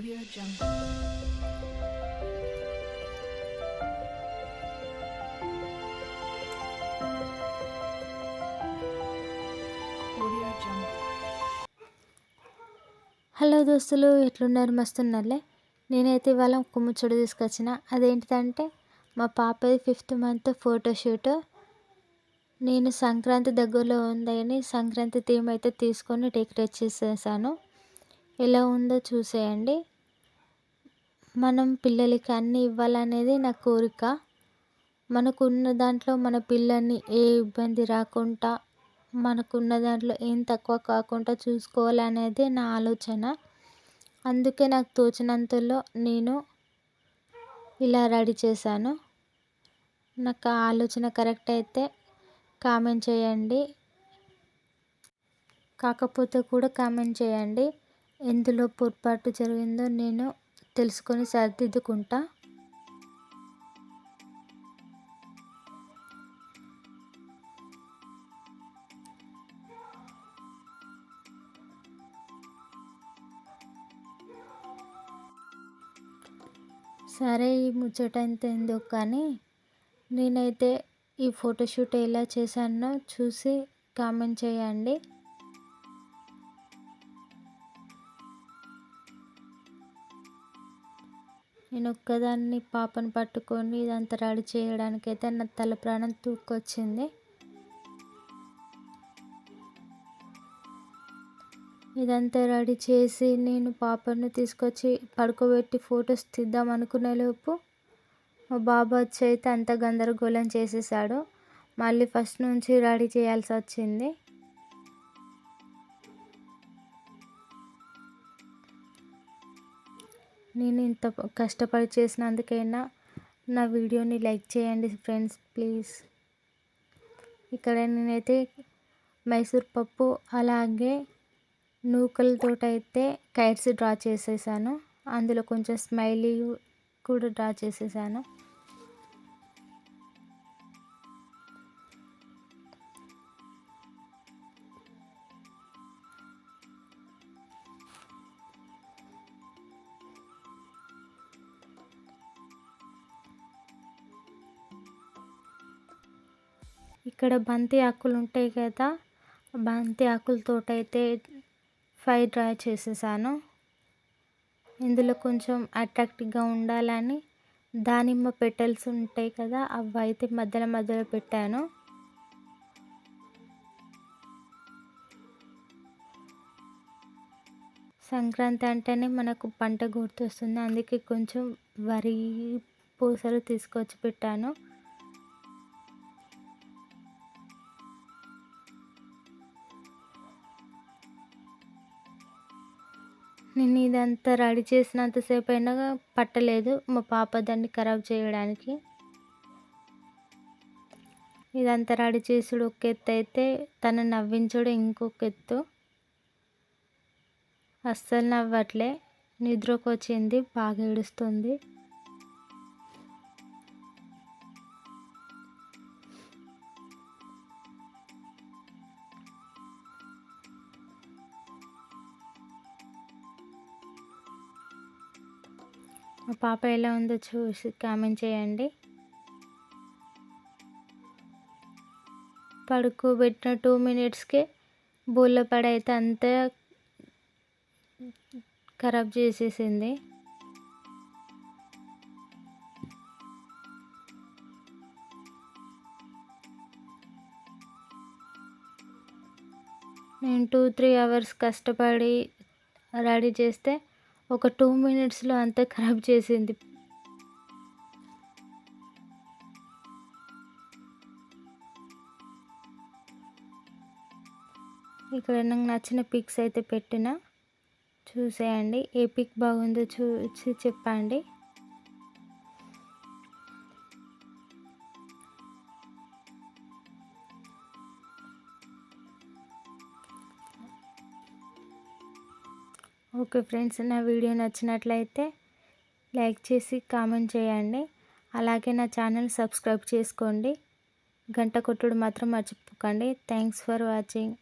Audio Jungle. Audio Jungle. Hello దోస్తులు, ఎట్లున్నారు? మస్తున్నారులే. నేనైతే ఇవాళ ఒక ముచ్చట తీసుకొచ్చిన. అదేంటిదంటే మా పాపది 5th మంత్ ఫోటోషూట్. నేను సంక్రాంతి దగ్గరలో ఉందని సంక్రాంతి థీమ్ అయితే తీసుకొని డెకరేట్ చేసేసాను. ఎలా ఉందో చూసేయండి. మనం పిల్లలకి అన్నీ ఇవ్వాలనేది నా కోరిక. మనకున్న దాంట్లో మన పిల్లల్ని ఏ ఇబ్బంది రాకుండా, మనకున్న దాంట్లో ఏం తక్కువ కాకుండా చూసుకోవాలనేది నా ఆలోచన. అందుకే నాకు తోచినంతలో నేను ఇలా రెడీ చేశాను. నాకు ఆ ఆలోచన కరెక్ట్ అయితే కామెంట్ చేయండి, కాకపోతే కూడా కామెంట్ చేయండి. ఎందులో పొరపాటు జరిగిందో నేను తెలుసుకొని సరిదిద్దుకుంటా. సరే, ఈ ముచ్చట అంత ఎందుకు కానీ నేనైతే ఈ ఫోటోషూట్ ఎలా చేశానో చూసి కామెంట్ చేయండి. నేను ఒక్కదాన్ని పాపను పట్టుకొని ఇదంతా రెడీ చేయడానికైతే నా తల ప్రాణం తూక్కొచ్చింది. ఇదంతా రెడీ చేసి నేను పాపను తీసుకొచ్చి పడుకోబెట్టి ఫొటోస్ తీద్దాం అనుకునే లోపు మా బాబు వచ్చి అయితే అంత గందరగోళం చేసేసాడు. మళ్ళీ ఫస్ట్ నుంచి రెడీ చేయాల్సి వచ్చింది. నేను ఇంత కష్టపడి చేసినందుకైనా నా వీడియోని లైక్ చేయండి ఫ్రెండ్స్, ప్లీజ్. ఇక్కడ నేనైతే మైసూర్ పప్పు అలాగే నూకలతోటైతే కైట్స్ డ్రా చేసేసాను. అందులో కొంచెం స్మైలీ కూడా డ్రా చేసేసాను. ఇక్కడ బంతి ఆకులు ఉంటాయి కదా, బంతి ఆకులతోటైతే 5 డ్రా చేసేసాను. ఇందులో కొంచెం అట్రాక్టివ్గా ఉండాలని దానిమ్మ పెటల్స్ ఉంటాయి కదా, అవి అయితే మధ్యలో మధ్యలో పెట్టాను. సంక్రాంతి అంటేనే మనకు పంట గుర్తొస్తుంది. అందుకే కొంచెం వరి పూసలు తీసుకొచ్చి పెట్టాను. నేను ఇదంతా రెడీ చేసినంతసేపు అయినా పట్టలేదు మా పాప దాన్ని ఖరాబ్ చేయడానికి. ఇదంతా రెడీ చేసుడు ఒక ఎత్తు అయితే తను నవ్వించుడు ఇంకొక ఎత్తు. అస్సలు నవ్వట్లే, నిద్రకు వచ్చింది, బాగా ఏడుస్తుంది. మా పాప ఎలా ఉందో చూసి కామెంట్ చేయండి. పడుకోబెట్టిన 2 మినిట్స్కే బోళ్ళ పడి అయితే అంతా ఖరాబ్ చేసేసింది. నేను 2-3 అవర్స్ కష్టపడి రెడీ చేస్తే ఒక 2 మినిట్స్లో అంతా ఖరాబ్ చేసింది. ఇక్కడ నాకు నచ్చిన పిక్స్ అయితే పెట్టిన, చూసేయండి. ఏ పిక్ బాగుందో చూసి చెప్పండి. ఓకే ఫ్రెండ్స్, నా వీడియో నచ్చినట్లయితే లైక్ చేసి కామెంట్ చేయండి. అలాగే నా ఛానల్ సబ్స్క్రైబ్ చేసుకోండి. గంట కొట్టుడు మాత్రం మర్చిపోకండి. Thanks for watching.